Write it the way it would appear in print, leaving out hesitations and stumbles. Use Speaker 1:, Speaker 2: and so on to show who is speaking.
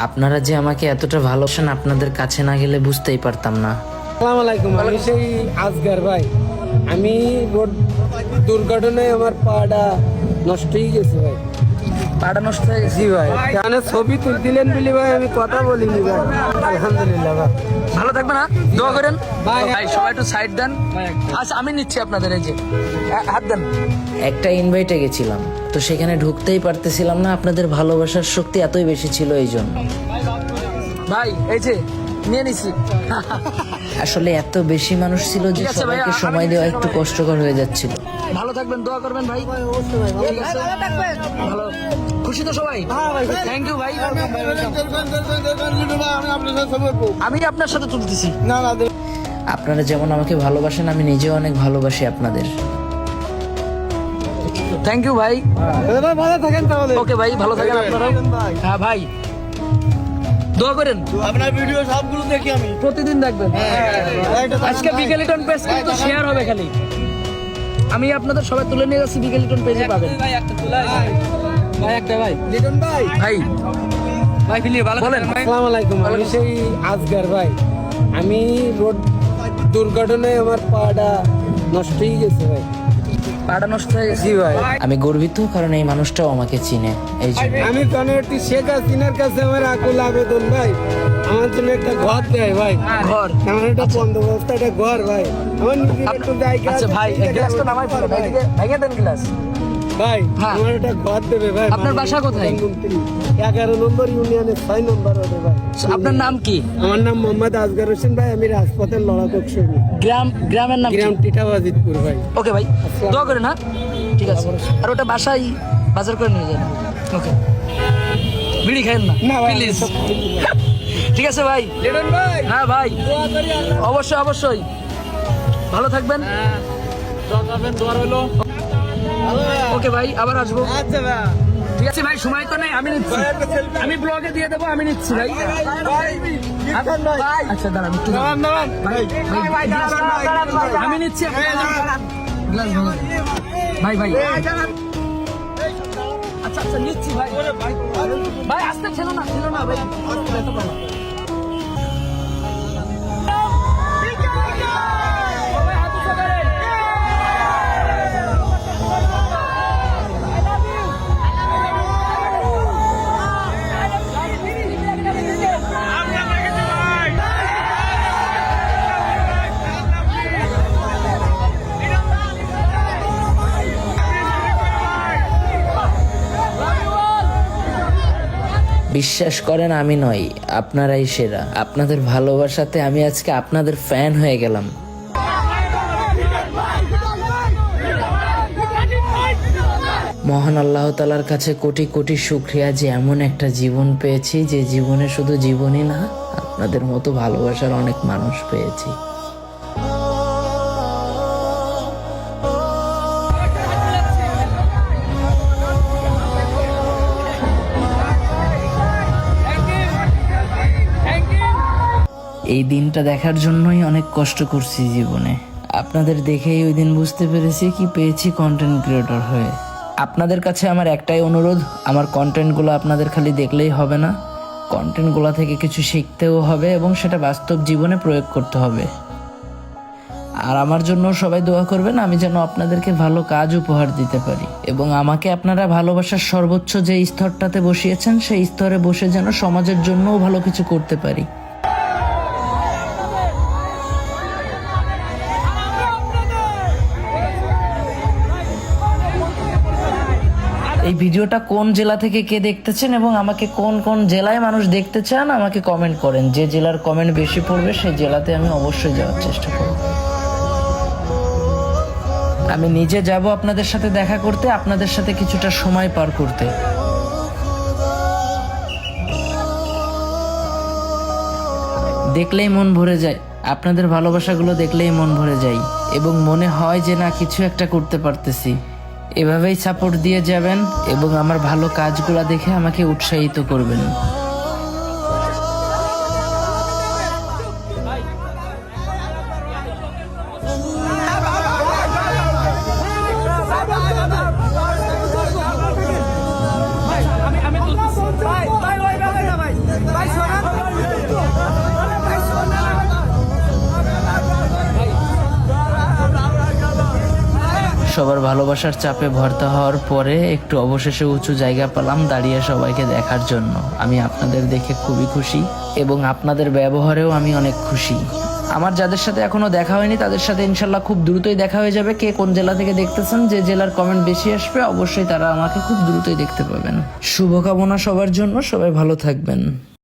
Speaker 1: আপনারা যে আমাকে এতটা ভালোবাসেন, আপনাদের কাছে না গেলে বুঝতেই পারতাম না।
Speaker 2: আসসালামু আলাইকুম। আমি সেই আজগার ভাই। আমি রোড দুর্ঘটনায় আমার পাটা নষ্ট হয়ে গেছে ভাই।
Speaker 1: পাটা নষ্ট হয়ে গেছে?
Speaker 2: জি ভাই। কেন ছবি তুলছিলেন বলি ভাই আমি কথা বলিনি ভাই। আলহামদুলিল্লাহ ভাই।
Speaker 1: ভালো থাকবেন, না দোয়া করেন ভাই। সবাই একটু সাইড দেন। আচ্ছা আমি নিচ্ছি আপনাদের, এই যে হাত দেন। একটা ইনভাইটে গেছিলাম, তো সেখানে ঢুকতেই পারতেছিলাম না। আপনাদের ভালোবাসার শক্তি এতই বেশি ছিল এই জন্য। ভাই এই যে নিয়ে নিছি। আসলে এত বেশি মানুষ ছিল যে সবাইকে সময় দেওয়া একটু কষ্টকর হয়ে যাচ্ছিল। ভালো থাকবেন, দোয়া করবেন ভাই। ভালো, খুশি তো সবাই? থ্যাংক ইউ ভাই। আমি আপনার সাথে তুলতেছি। আপনারা যেমন আমাকে ভালোবাসেন, আমি নিজেও অনেক ভালোবাসি আপনাদের। থ্যাংক ইউ ভাই।
Speaker 2: ভালো থাকেন তাহলে।
Speaker 1: ওকে ভাই, ভালো থাকেন আপনারা। হ্যাঁ ভাই, দোয়া করেন।
Speaker 2: আপনার ভিডিও সবগুলো দেখি আমি।
Speaker 1: প্রতিদিন দেখবেন। আজকে বিকেলিটন পেজ কিন্তু শেয়ার হবে খালি। আমি আপনাদের সবাই তুলে নিয়ে যাচ্ছি, বিকেলিটন পেজে পাবেন। ভাই একটা তুলাই ভাই, একটা ভাই লিটন ভাই। ভাই ভাই ফিলি ভালো বলেন।
Speaker 2: আসসালামু আলাইকুম। আমি সেই আজগার ভাই। আমি রোড দুর্ঘটনায় আমার পাটা নষ্ট হয়ে গেছে ভাই।
Speaker 1: পাটা নষ্ট হয়ে গেছে?
Speaker 2: জি ভাই।
Speaker 1: আমি গর্বিত, কারণ এই মানুষটাও আমাকে চিনে এই জন্য।
Speaker 2: আমি কনভার্টি শেখ হাসিনার কাছে আমার আকুল আবেদন ভাই, আমার জন্য একটা ঘর দেয় ভাই।
Speaker 1: ঘর?
Speaker 2: আমার একটা বন্দোবস্ত, একটা ঘর ভাই। আমার নিজের একটু জায়গা
Speaker 1: আচ্ছা
Speaker 2: আছে,
Speaker 1: ভাই,
Speaker 2: সেই
Speaker 1: গ্লাসটা
Speaker 2: জায়গায়
Speaker 1: নামাই ফেলো,
Speaker 2: ভাই।
Speaker 1: ভাইকে দেন গ্লাস।
Speaker 2: ভাই
Speaker 1: হ্যাঁ।
Speaker 2: আমার একটা ঘর দেবে ভাই।
Speaker 1: আপনার বাসা কোথায়?
Speaker 2: 11 নম্বর ইউনিয়নের 6 নম্বর হবে ভাই।
Speaker 1: আপনার নাম কি?
Speaker 2: আমার নাম মোহাম্মদ আসগার হোসেন ভাই। আমি রাজপথের লড়াকক সৈনিক।
Speaker 1: গ্রামের নাম কি?
Speaker 2: গ্রাম টিটাবাজিতপুর ভাই।
Speaker 1: ওকে ভাই, দোয়া করেন। হ্যাঁ ঠিক আছে। আর ওটা বাসায় বাজার করে নিয়ে যান। ওকে, বিড়ি খাইন না
Speaker 2: না ভাই,
Speaker 1: প্লিজ।
Speaker 2: সব ঠিক ভাই।
Speaker 1: ঠিক আছে ভাই।
Speaker 2: লিটন ভাই,
Speaker 1: হ্যাঁ ভাই,
Speaker 2: দোয়া করি আল্লাহ।
Speaker 1: অবশ্যই অবশ্যই। ভালো থাকবেন।
Speaker 2: দোয়া করবেন, দোয়া রইলো।
Speaker 1: ওকে ভাই, আবার আসবো।
Speaker 2: আচ্ছা ভাই।
Speaker 1: ঠিক আছে ভাই, সময় তো নেই, আমি নিচ্ছি। আমি ব্লগে দিয়ে দেবো, আমি নিচ্ছি ভাই। আচ্ছা দাঁড়ান একটু দাঁড়ান। আমি নিচ্ছি। গ্লাস ভাই ভাই। আচ্ছা আচ্ছা নিচ্ছি ভাই। ভাই আসতে ছিল না ভাই। এত ভালো। বিশ্বাস করেন, আমি নই, আপনারাই সেরা। আপনাদের ভালোবাসাতে আমি আজকে আপনাদের ফ্যান হয়ে গেলাম। মহান আল্লাহ তাআলার কাছে কোটি কোটি শুকরিয়া যে এমন একটা জীবন পেয়েছি, যে জীবনে শুধু জীবনই না, আপনাদের মতো ভালোবাসার অনেক মানুষ পেয়েছি। এই দিনটা দেখার জন্যই অনেক কষ্ট করছি জীবনে। আপনাদের দেখেই ওই দিন বুঝতে পেরেছি কি পেয়েছি কন্টেন্ট ক্রিয়েটর হয়ে। আপনাদের কাছে আমার একটাই অনুরোধ, আমার কন্টেন্টগুলো আপনাদের খালি দেখলেই হবে না, কন্টেন্টগুলো থেকে কিছু শিখতেও হবে এবং সেটা বাস্তব জীবনে প্রয়োগ করতে হবে। আর আমার জন্য সবাই দোয়া করবেন, আমি যেন আপনাদেরকে ভালো কাজ উপহার দিতে পারি এবং আমাকে আপনারা ভালোবাসার সর্বোচ্চ যে স্তরটাতে বসিয়েছেন সেই স্তরে বসে যেন সমাজের জন্যও ভালো কিছু করতে পারি। এই ভিডিওটা কোন জেলা থেকে কে দেখতেছেন এবং আমাকে কোন কোন জেলায় মানুষ দেখতে চান আমাকে কমেন্ট করেন। যে জেলার কমেন্ট বেশি পড়বে সেই জেলাতে আমি অবশ্যই যাওয়ার চেষ্টা করব। আমি নিজে যাব আপনাদের সাথে দেখা করতে, আপনাদের সাথে কিছুটা সময় পার করতে। দেখলেই মন ভরে যায়, আপনাদের ভালোবাসাগুলো দেখলেই মন ভরে যায় এবং মনে হয় যে না, কিছু একটা করতে পারতেছি। এভাবেই সাপোর্ট দিয়ে যাবেন এবং আমার ভালো কাজগুলো দেখে আমাকে উৎসাহিত করবেন। সবার ভালোবাসার চাপে ভর্তা হওয়ার পরে একটু অবশেষে উঁচু জায়গা পেলাম দাঁড়িয়ে সবাইকে দেখার জন্য। আমি আপনাদের দেখে খুবই খুশি এবং আপনাদের ব্যবহারেও আমি অনেক খুশি। আমার যাদের সাথে এখনো দেখা হয়নি তাদের সাথে ইনশাল্লাহ খুব দ্রুতই দেখা হয়ে যাবে। কে কোন জেলা থেকে দেখতেছেন, যে জেলার কমেন্ট বেশি আসবে অবশ্যই তারা আমাকে খুব দ্রুতই দেখতে পাবেন। শুভকামনা সবার জন্য, সবাই ভালো থাকবেন।